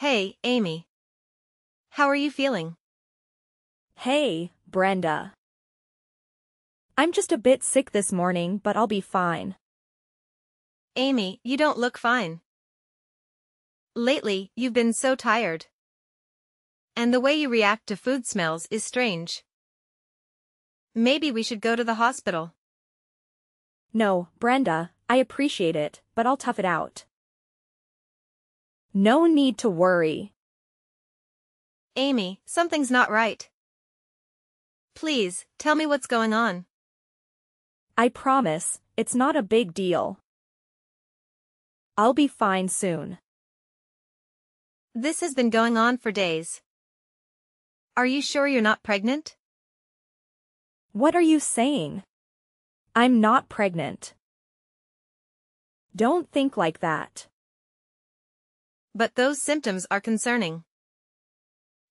Hey, Amy. How are you feeling? Hey, Brenda. I'm just a bit sick this morning, but I'll be fine. Amy, you don't look fine. Lately, you've been so tired. And the way you react to food smells is strange. Maybe we should go to the hospital. No, Brenda, I appreciate it, but I'll tough it out. No need to worry. Amy, something's not right. Please, tell me what's going on. I promise, it's not a big deal. I'll be fine soon. This has been going on for days. Are you sure you're not pregnant? What are you saying? I'm not pregnant. Don't think like that. But those symptoms are concerning.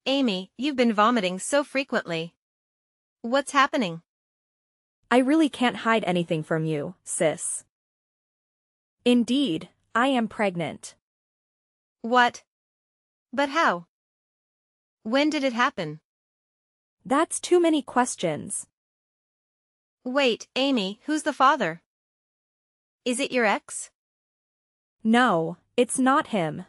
Amy, you've been vomiting so frequently. What's happening? I really can't hide anything from you, sis. Indeed, I am pregnant. What? But how? When did it happen? That's too many questions. Wait, Amy, who's the father? Is it your ex? No, it's not him.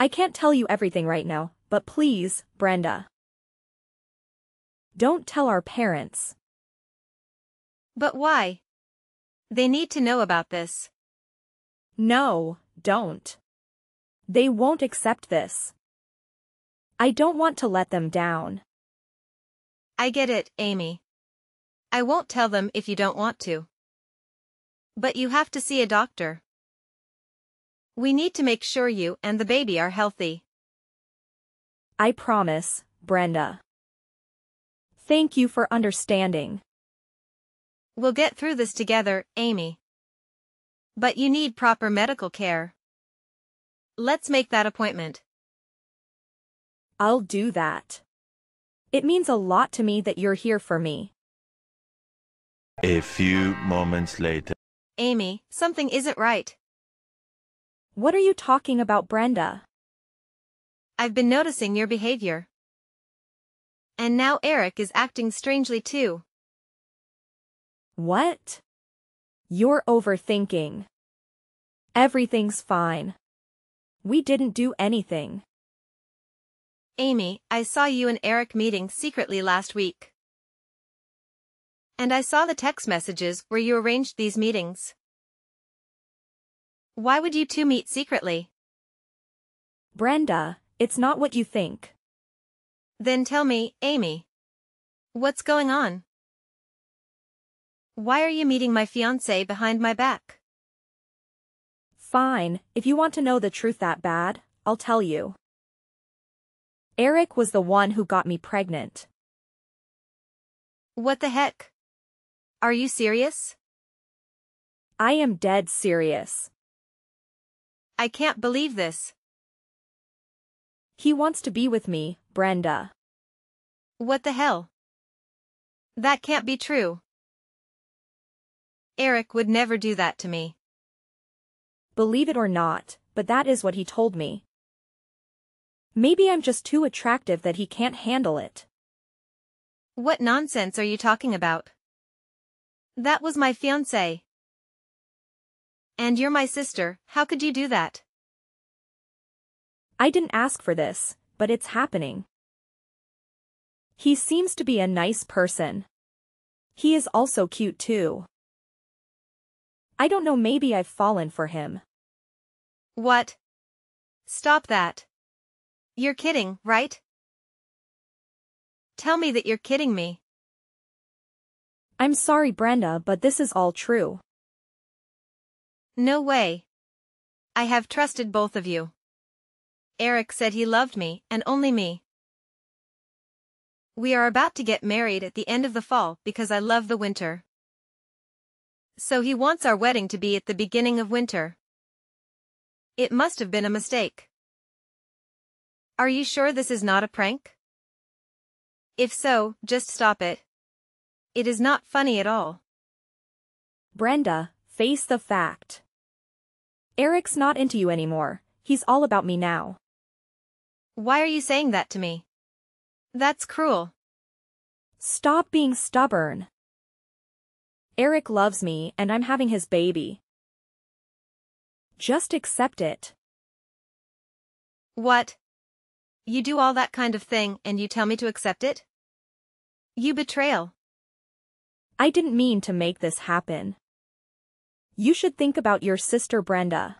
I can't tell you everything right now, but please, Brenda. Don't tell our parents. But why? They need to know about this. No, don't. They won't accept this. I don't want to let them down. I get it, Amy. I won't tell them if you don't want to. But you have to see a doctor. We need to make sure you and the baby are healthy. I promise, Brenda. Thank you for understanding. We'll get through this together, Amy. But you need proper medical care. Let's make that appointment. I'll do that. It means a lot to me that you're here for me. A few moments later. Amy, something isn't right. What are you talking about, Brenda? I've been noticing your behavior. And now Eric is acting strangely too. What? You're overthinking. Everything's fine. We didn't do anything. Amy, I saw you and Eric meeting secretly last week. And I saw the text messages where you arranged these meetings. Why would you two meet secretly? Brenda, it's not what you think. Then tell me, Amy. What's going on? Why are you meeting my fiancé behind my back? Fine, if you want to know the truth that bad, I'll tell you. Eric was the one who got me pregnant. What the heck? Are you serious? I am dead serious. I can't believe this. He wants to be with me, Brenda. What the hell? That can't be true. Eric would never do that to me. Believe it or not, but that is what he told me. Maybe I'm just too attractive that he can't handle it. What nonsense are you talking about? That was my fiancé. And you're my sister, how could you do that? I didn't ask for this, but it's happening. He seems to be a nice person. He is also cute too. I don't know, maybe I've fallen for him. What? Stop that. You're kidding, right? Tell me that you're kidding me. I'm sorry, Brenda, but this is all true. No way. I have trusted both of you. Eric said he loved me, and only me. We are about to get married at the end of the fall because I love the winter. So he wants our wedding to be at the beginning of winter. It must have been a mistake. Are you sure this is not a prank? If so, just stop it. It is not funny at all. Brenda, face the fact. Eric's not into you anymore, he's all about me now. Why are you saying that to me? That's cruel. Stop being stubborn. Eric loves me and I'm having his baby. Just accept it. What? You do all that kind of thing and you tell me to accept it? You betrayal. I didn't mean to make this happen. You should think about your sister Brenda.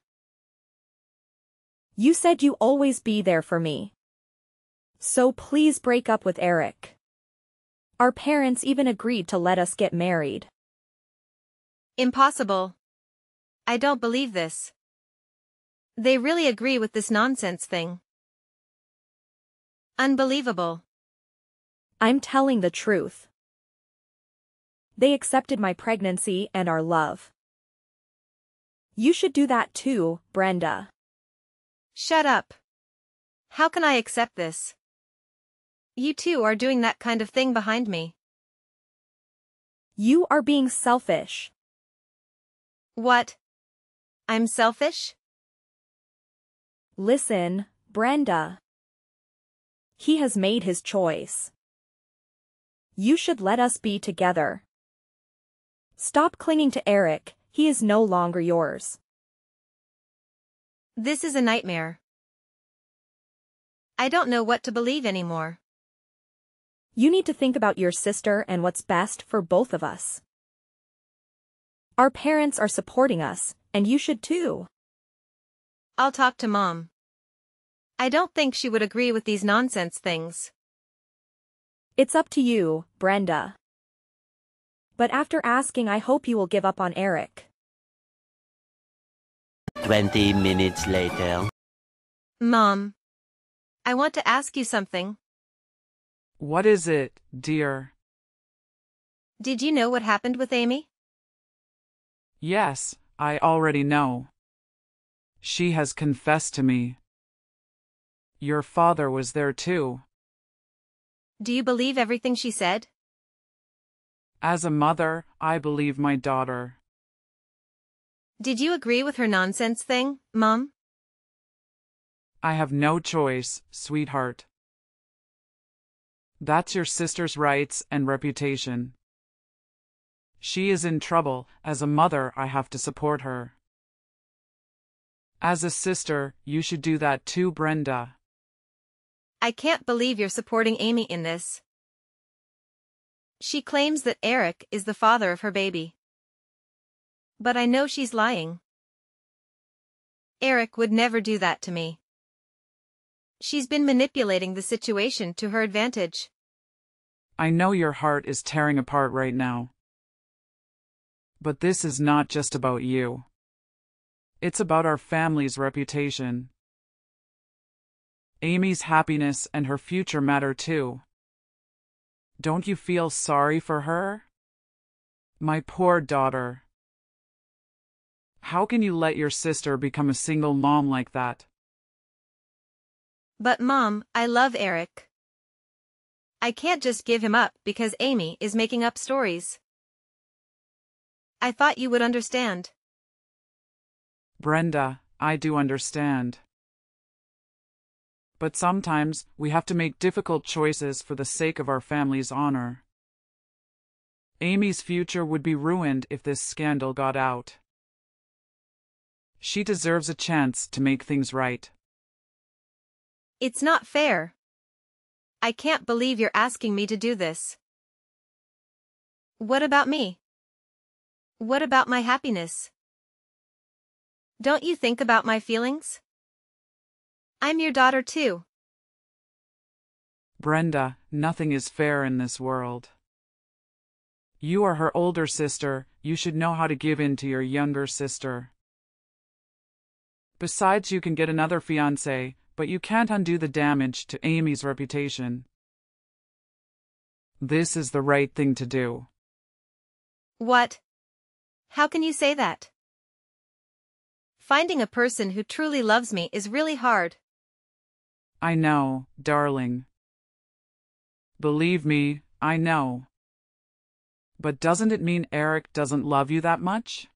You said you always be there for me. So please break up with Eric. Our parents even agreed to let us get married. Impossible. I don't believe this. They really agree with this nonsense thing. Unbelievable. I'm telling the truth. They accepted my pregnancy and our love. You should do that too, Brenda. Shut up. How can I accept this? You two are doing that kind of thing behind me. You are being selfish. What? I'm selfish? Listen, Brenda. He has made his choice. You should let us be together. Stop clinging to Eric, he is no longer yours. This is a nightmare. I don't know what to believe anymore. You need to think about your sister and what's best for both of us. Our parents are supporting us, and you should too. I'll talk to Mom. I don't think she would agree with these nonsense things. It's up to you, Brenda. But after asking, I hope you will give up on Eric. 20 minutes later. Mom. I want to ask you something. What is it, dear? Did you know what happened with Amy? Yes, I already know. She has confessed to me. Your father was there too. Do you believe everything she said? As a mother, I believe my daughter. Did you agree with her nonsense thing, Mom? I have no choice, sweetheart. That's your sister's rights and reputation. She is in trouble. As a mother, I have to support her. As a sister, you should do that too, Brenda. I can't believe you're supporting Amy in this. She claims that Eric is the father of her baby. But I know she's lying. Eric would never do that to me. She's been manipulating the situation to her advantage. I know your heart is tearing apart right now. But this is not just about you. It's about our family's reputation. Amy's happiness and her future matter too. Don't you feel sorry for her? My poor daughter. How can you let your sister become a single mom like that? But Mom, I love Eric. I can't just give him up because Amy is making up stories. I thought you would understand. Brenda, I do understand. But sometimes we have to make difficult choices for the sake of our family's honor. Amy's future would be ruined if this scandal got out. She deserves a chance to make things right. It's not fair. I can't believe you're asking me to do this. What about me? What about my happiness? Don't you think about my feelings? I'm your daughter too. Brenda, nothing is fair in this world. You are her older sister, you should know how to give in to your younger sister. Besides, you can get another fiancé, but you can't undo the damage to Amy's reputation. This is the right thing to do. What? How can you say that? Finding a person who truly loves me is really hard. I know, darling. Believe me, I know. But doesn't it mean Eric doesn't love you that much?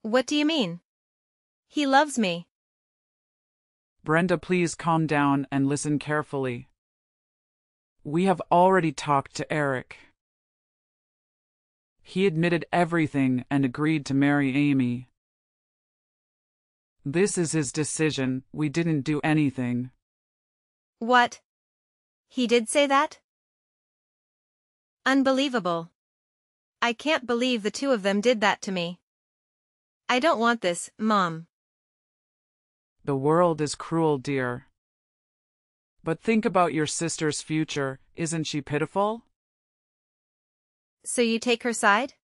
What do you mean? He loves me. Brenda, please calm down and listen carefully. We have already talked to Eric. He admitted everything and agreed to marry Amy. This is his decision, we didn't do anything. What? He did say that? Unbelievable. I can't believe the two of them did that to me. I don't want this, Mom. The world is cruel, dear. But think about your sister's future, isn't she pitiful? So you take her side?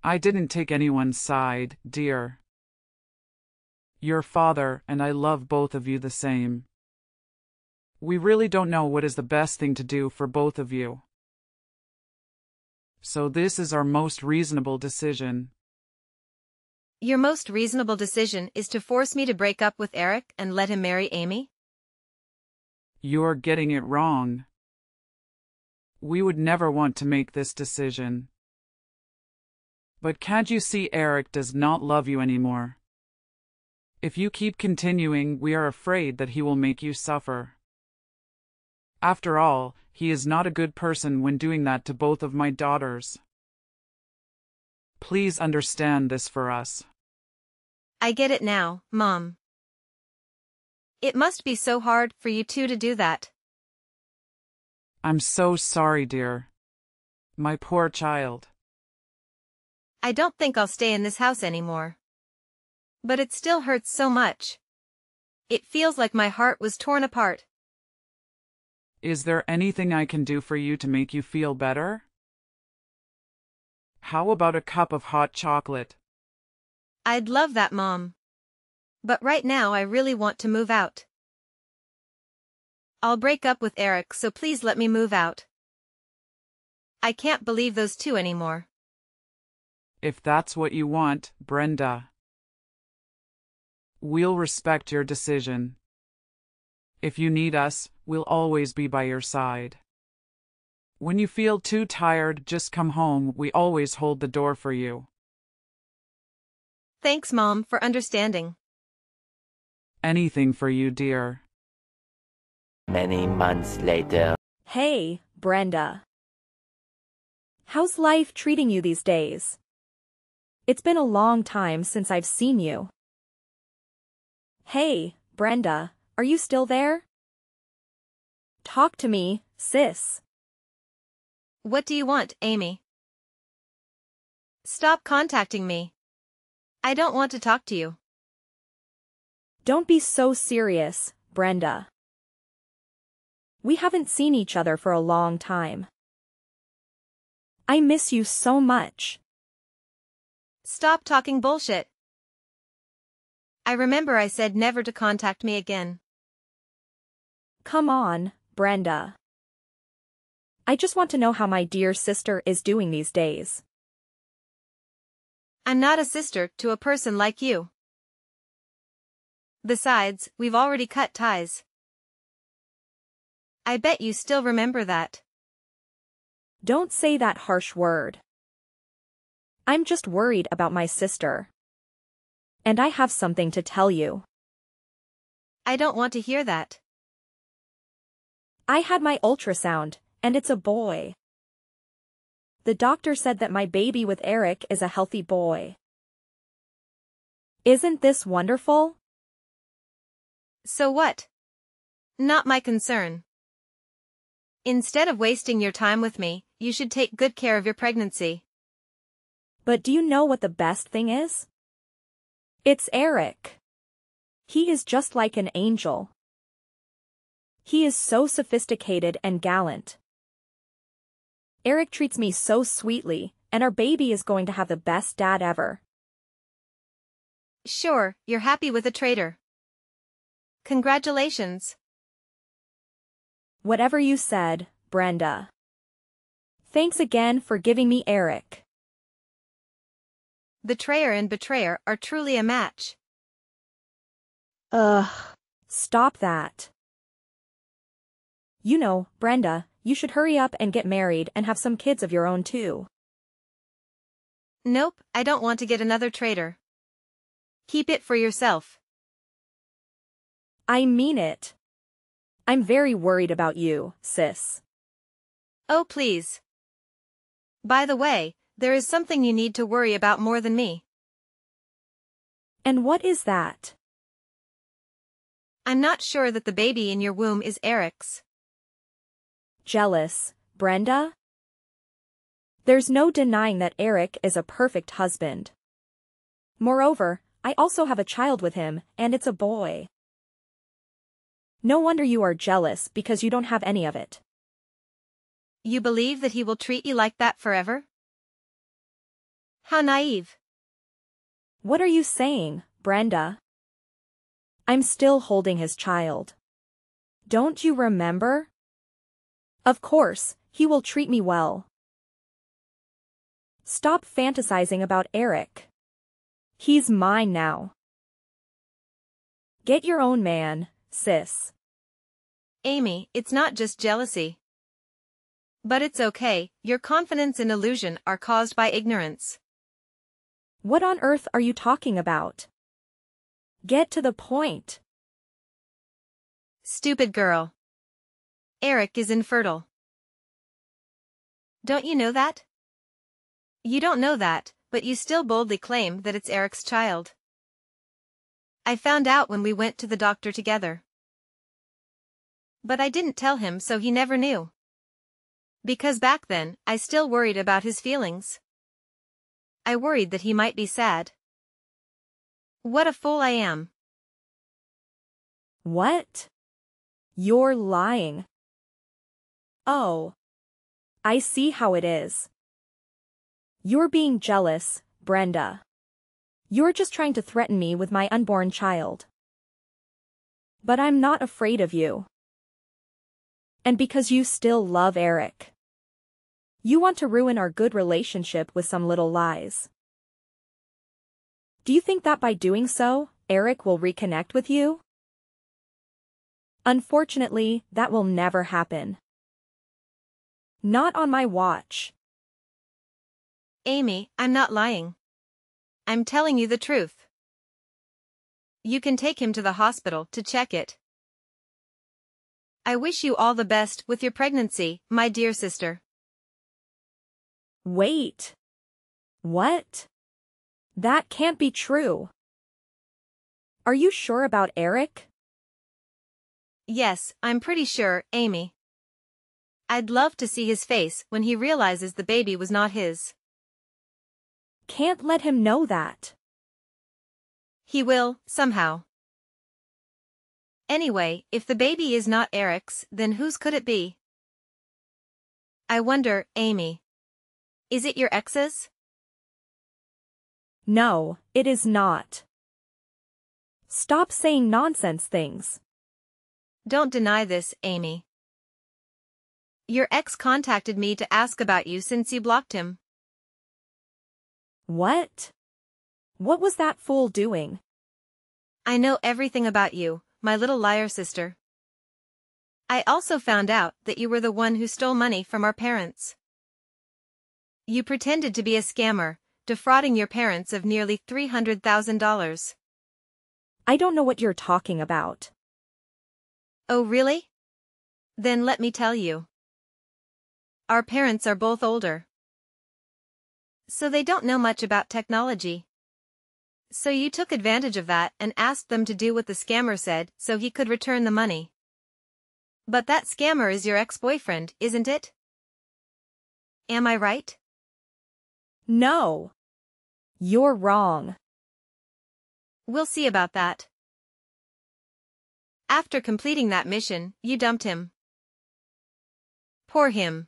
I didn't take anyone's side, dear. Your father and I love both of you the same. We really don't know what is the best thing to do for both of you. So this is our most reasonable decision. Your most reasonable decision is to force me to break up with Eric and let him marry Amy? You're getting it wrong. We would never want to make this decision. But can't you see Eric does not love you anymore? If you keep continuing, we are afraid that he will make you suffer. After all, he is not a good person when doing that to both of my daughters. Please understand this for us. I get it now, Mom. It must be so hard for you two to do that. I'm so sorry, dear. My poor child. I don't think I'll stay in this house anymore. But it still hurts so much. It feels like my heart was torn apart. Is there anything I can do for you to make you feel better? How about a cup of hot chocolate? I'd love that, Mom. But right now I really want to move out. I'll break up with Eric, so please let me move out. I can't believe those two anymore. If that's what you want, Brenda. We'll respect your decision. If you need us, we'll always be by your side. When you feel too tired, just come home. We always hold the door for you. Thanks, Mom, for understanding. Anything for you, dear. Many months later. Hey, Brenda. How's life treating you these days? It's been a long time since I've seen you. Hey, Brenda, are you still there? Talk to me, sis. What do you want, Amy? Stop contacting me. I don't want to talk to you. Don't be so serious, Brenda. We haven't seen each other for a long time. I miss you so much. Stop talking bullshit. I remember I said never to contact me again. Come on, Brenda. I just want to know how my dear sister is doing these days. I'm not a sister to a person like you. Besides, we've already cut ties. I bet you still remember that. Don't say that harsh word. I'm just worried about my sister. And I have something to tell you. I don't want to hear that. I had my ultrasound, and it's a boy. The doctor said that my baby with Eric is a healthy boy. Isn't this wonderful? So what? Not my concern. Instead of wasting your time with me, you should take good care of your pregnancy. But do you know what the best thing is? It's Eric. He is just like an angel. He is so sophisticated and gallant. Eric treats me so sweetly, and our baby is going to have the best dad ever. Sure, you're happy with a traitor. Congratulations. Whatever you said, Brenda. Thanks again for giving me Eric. Betrayer and betrayer are truly a match. Ugh. Stop that. You know, Brenda, you should hurry up and get married and have some kids of your own too. Nope, I don't want to get another traitor. Keep it for yourself. I mean it. I'm very worried about you, sis. Oh please. By the way, there is something you need to worry about more than me. And what is that? I'm not sure that the baby in your womb is Eric's. Jealous, Brenda? There's no denying that Eric is a perfect husband. Moreover, I also have a child with him, and it's a boy. No wonder you are jealous because you don't have any of it. You believe that he will treat you like that forever? How naive. What are you saying, Brenda? I'm still holding his child. Don't you remember? Of course, he will treat me well. Stop fantasizing about Eric. He's mine now. Get your own man, sis. Amy, it's not just jealousy. But it's okay, your confidence and illusion are caused by ignorance. What on earth are you talking about? Get to the point. Stupid girl. Eric is infertile. Don't you know that? You don't know that, but you still boldly claim that it's Eric's child. I found out when we went to the doctor together. But I didn't tell him, so he never knew. Because back then, I still worried about his feelings. I worried that he might be sad. What a fool I am. What? You're lying. Oh. I see how it is. You're being jealous, Brenda. You're just trying to threaten me with my unborn child. But I'm not afraid of you. And because you still love Eric. You want to ruin our good relationship with some little lies. Do you think that by doing so, Eric will reconnect with you? Unfortunately, that will never happen. Not on my watch. Amy, I'm not lying. I'm telling you the truth. You can take him to the hospital to check it. I wish you all the best with your pregnancy, my dear sister. Wait. What? That can't be true. Are you sure about Eric? Yes, I'm pretty sure, Amy. I'd love to see his face when he realizes the baby was not his. Can't let him know that. He will, somehow. Anyway, if the baby is not Eric's, then whose could it be? I wonder, Amy. Is it your ex's? No, it is not. Stop saying nonsense things. Don't deny this, Amy. Your ex contacted me to ask about you since you blocked him. What? What was that fool doing? I know everything about you, my little liar sister. I also found out that you were the one who stole money from our parents. You pretended to be a scammer, defrauding your parents of nearly $300,000. I don't know what you're talking about. Oh really? Then let me tell you. Our parents are both older. So they don't know much about technology. So you took advantage of that and asked them to do what the scammer said so he could return the money. But that scammer is your ex-boyfriend, isn't it? Am I right? No. You're wrong. We'll see about that. After completing that mission, you dumped him. Poor him.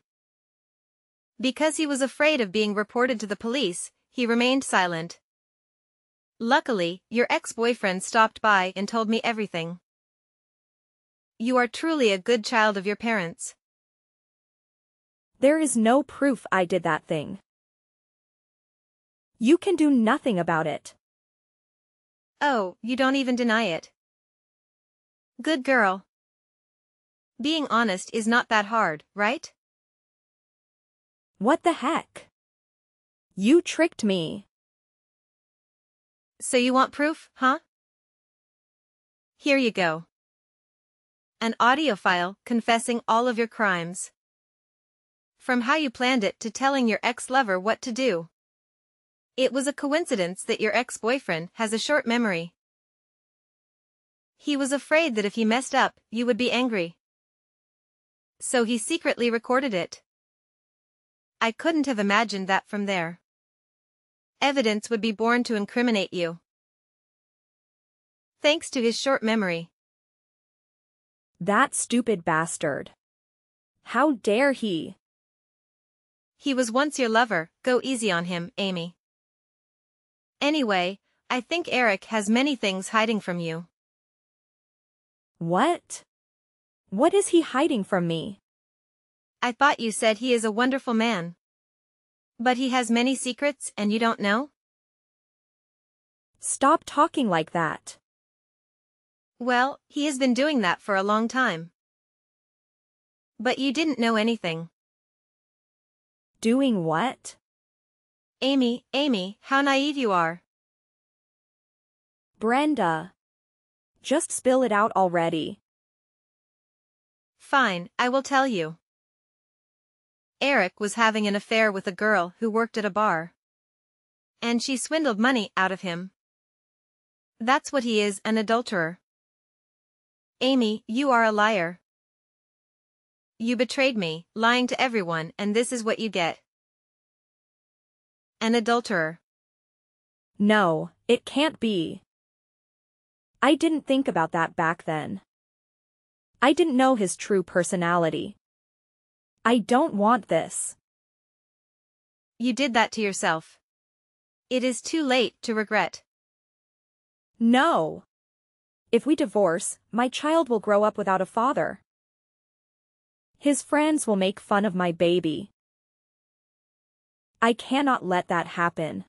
Because he was afraid of being reported to the police, he remained silent. Luckily, your ex-boyfriend stopped by and told me everything. You are truly a good child of your parents. There is no proof I did that thing. You can do nothing about it. Oh, you don't even deny it. Good girl. Being honest is not that hard, right? What the heck? You tricked me. So you want proof, huh? Here you go. An audio file confessing all of your crimes. From how you planned it to telling your ex-lover what to do. It was a coincidence that your ex-boyfriend has a short memory. He was afraid that if he messed up, you would be angry. So he secretly recorded it. I couldn't have imagined that from there. Evidence would be born to incriminate you. Thanks to his short memory. That stupid bastard. How dare he? He was once your lover, go easy on him, Amy. Anyway, I think Eric has many things hiding from you. What? What is he hiding from me? I thought you said he is a wonderful man. But he has many secrets and you don't know? Stop talking like that. Well, he has been doing that for a long time. But you didn't know anything. Doing what? Amy, how naive you are. Brenda. Just spill it out already. Fine, I will tell you. Eric was having an affair with a girl who worked at a bar. And she swindled money out of him. That's what he is, an adulterer. Amy, you are a liar. You betrayed me, lying to everyone, and this is what you get. An adulterer. No, it can't be. I didn't think about that back then. I didn't know his true personality. I don't want this. You did that to yourself. It is too late to regret. No. If we divorce, my child will grow up without a father. His friends will make fun of my baby. I cannot let that happen.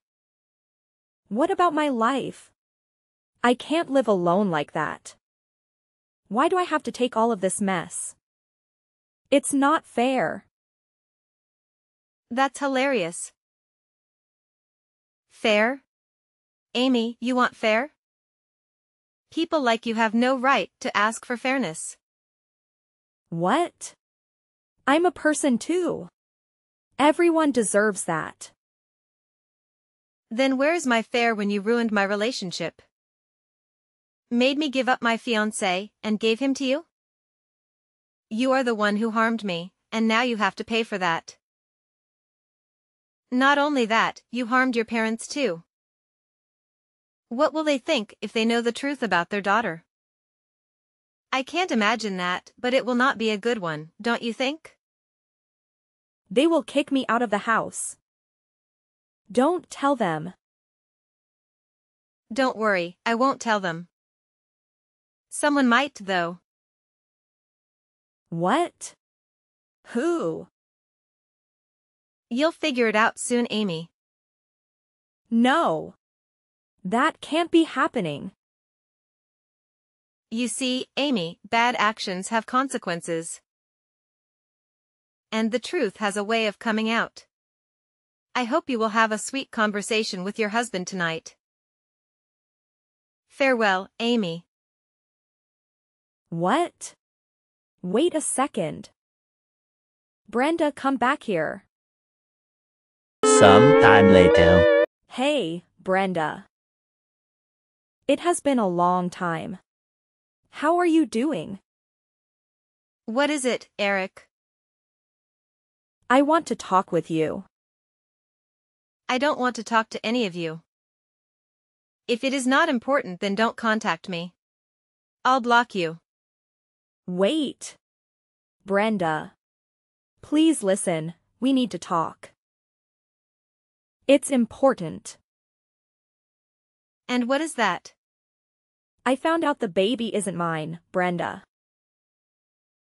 What about my life? I can't live alone like that. Why do I have to take all of this mess? It's not fair. That's hilarious. Fair? Amy, you want fair? People like you have no right to ask for fairness. What? I'm a person too. Everyone deserves that. Then where's my fair when you ruined my relationship? Made me give up my fiancé and gave him to you? You are the one who harmed me, and now you have to pay for that. Not only that, you harmed your parents too. What will they think if they know the truth about their daughter? I can't imagine that, but it will not be a good one, don't you think? They will kick me out of the house. Don't tell them. Don't worry, I won't tell them. Someone might, though. What? Who? You'll figure it out soon, Amy. No. That can't be happening. You see, Amy, bad actions have consequences. And the truth has a way of coming out. I hope you will have a sweet conversation with your husband tonight. Farewell, Amy. What? Wait a second. Brenda, come back here. Some time later. Hey, Brenda. It has been a long time. How are you doing? What is it, Eric? I want to talk with you. I don't want to talk to any of you. If it is not important, then don't contact me. I'll block you. Wait. Brenda. Please listen, we need to talk. It's important. And what is that? I found out the baby isn't mine, Brenda.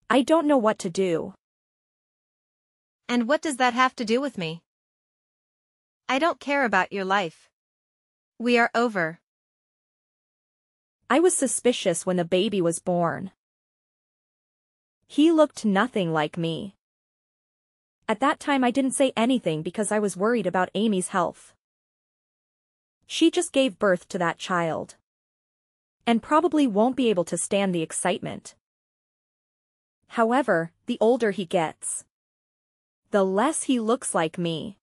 I don't know what to do. And what does that have to do with me? I don't care about your life. We are over. I was suspicious when the baby was born. He looked nothing like me. At that time I didn't say anything because I was worried about Amy's health. She just gave birth to that child. And probably won't be able to stand the excitement. However, the older he gets, the less he looks like me.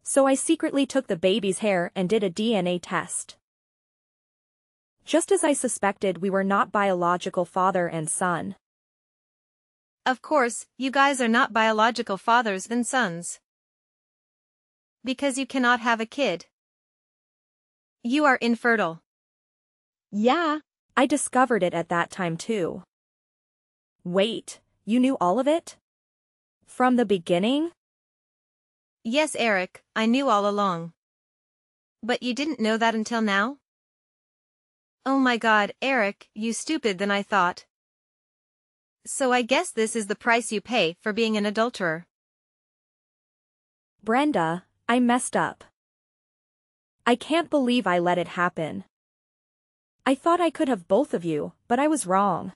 So I secretly took the baby's hair and did a DNA test. Just as I suspected, we were not biological father and son. Of course, you guys are not biological fathers and sons. Because you cannot have a kid. You are infertile. Yeah, I discovered it at that time too. Wait, you knew all of it? From the beginning? Yes, Eric, I knew all along. But you didn't know that until now? Oh my God, Eric, you stupid than I thought. So I guess this is the price you pay for being an adulterer. Brenda, I messed up. I can't believe I let it happen. I thought I could have both of you, but I was wrong.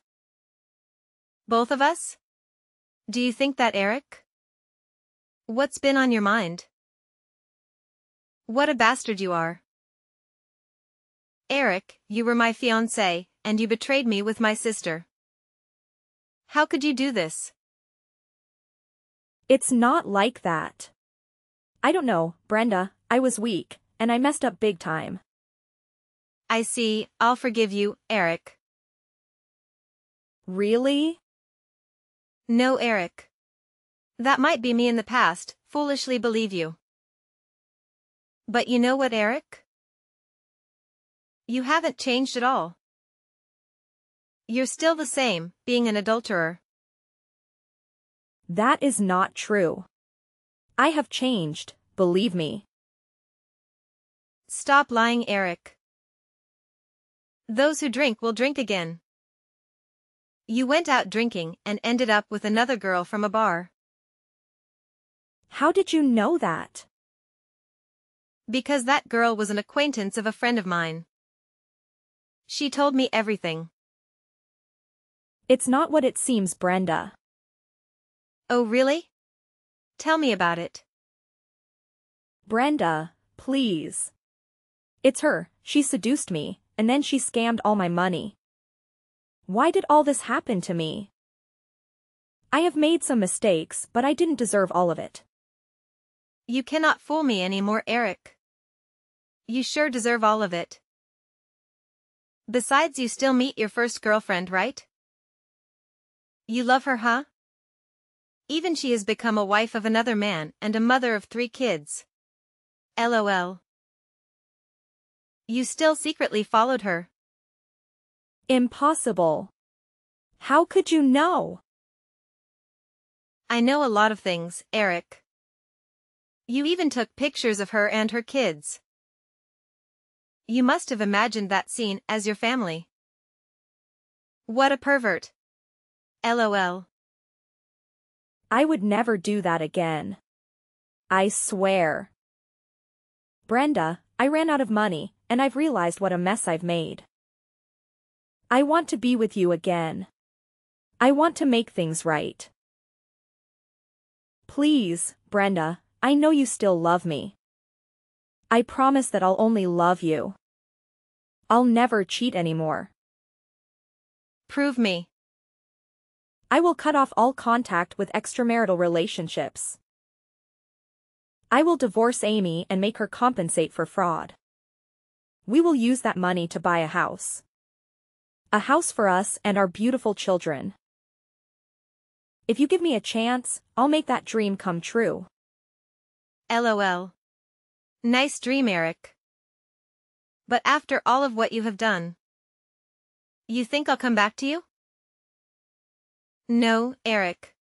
Both of us? Do you think that, Eric? What's been on your mind? What a bastard you are. Eric, you were my fiancé, and you betrayed me with my sister. How could you do this? It's not like that. I don't know, Brenda, I was weak, and I messed up big time. I see, I'll forgive you, Eric. Really? No, Eric. That might be me in the past, foolishly believe you. But you know what, Eric? You haven't changed at all. You're still the same, being an adulterer. That is not true. I have changed, believe me. Stop lying, Eric. Those who drink will drink again. You went out drinking and ended up with another girl from a bar. How did you know that? Because that girl was an acquaintance of a friend of mine. She told me everything. It's not what it seems, Brenda. Oh really? Tell me about it. Brenda, please. It's her, she seduced me, and then she scammed all my money. Why did all this happen to me? I have made some mistakes, but I didn't deserve all of it. You cannot fool me anymore, Eric. You sure deserve all of it. Besides, you still meet your first girlfriend, right? You love her, huh? Even she has become a wife of another man and a mother of 3 kids. LOL. You still secretly followed her. Impossible. How could you know? I know a lot of things, Eric. You even took pictures of her and her kids. You must have imagined that scene as your family. What a pervert. LOL. I would never do that again. I swear. Brenda, I ran out of money, and I've realized what a mess I've made. I want to be with you again. I want to make things right. Please, Brenda, I know you still love me. I promise that I'll only love you. I'll never cheat anymore. Prove me. I will cut off all contact with extramarital relationships. I will divorce Amy and make her compensate for fraud. We will use that money to buy a house. A house for us and our beautiful children. If you give me a chance, I'll make that dream come true. LOL. Nice dream, Eric. But after all of what you have done, you think I'll come back to you? No, Eric.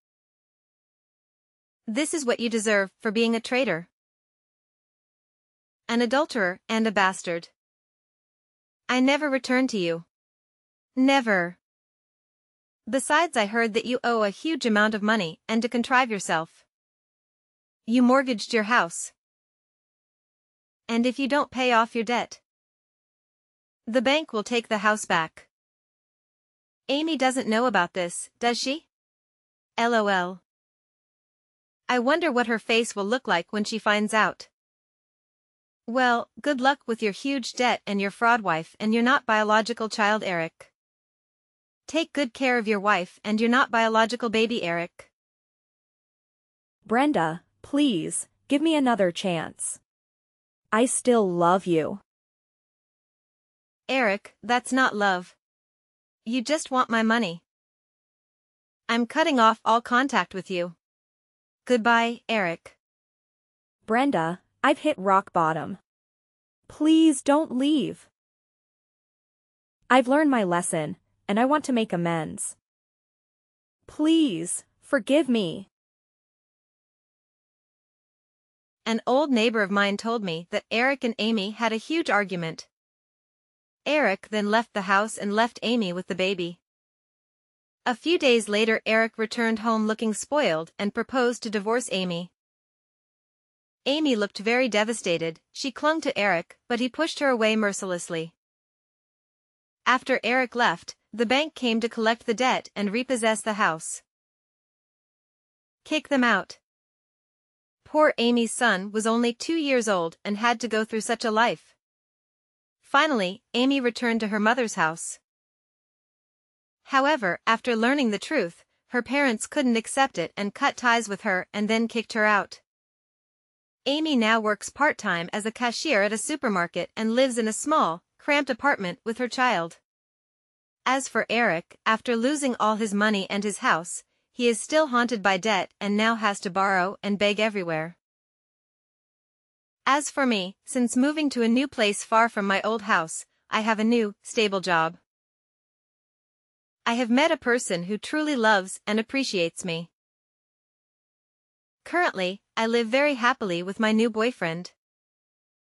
This is what you deserve for being a traitor. An adulterer and a bastard. I never return to you. Never. Besides, I heard that you owe a huge amount of money and to contrive yourself. You mortgaged your house. And if you don't pay off your debt, the bank will take the house back. Amy doesn't know about this, does she? LOL. I wonder what her face will look like when she finds out. Well, good luck with your huge debt and your fraud wife and your not biological child, Eric. Take good care of your wife and your not biological baby, Eric. Brenda, please, give me another chance. I still love you. Eric, that's not love. You just want my money. I'm cutting off all contact with you. Goodbye, Eric. Brenda, I've hit rock bottom. Please don't leave. I've learned my lesson, and I want to make amends. Please, forgive me. An old neighbor of mine told me that Eric and Amy had a huge argument. Eric then left the house and left Amy with the baby. A few days later, Eric returned home looking spoiled and proposed to divorce Amy. Amy looked very devastated. She clung to Eric, but he pushed her away mercilessly. After Eric left, the bank came to collect the debt and repossess the house. Kick them out. Poor Amy's son was only 2 years old and had to go through such a life. Finally, Amy returned to her mother's house. However, after learning the truth, her parents couldn't accept it and cut ties with her and then kicked her out. Amy now works part-time as a cashier at a supermarket and lives in a small, cramped apartment with her child. As for Eric, after losing all his money and his house, he is still haunted by debt and now has to borrow and beg everywhere. As for me, since moving to a new place far from my old house, I have a new, stable job. I have met a person who truly loves and appreciates me. Currently, I live very happily with my new boyfriend.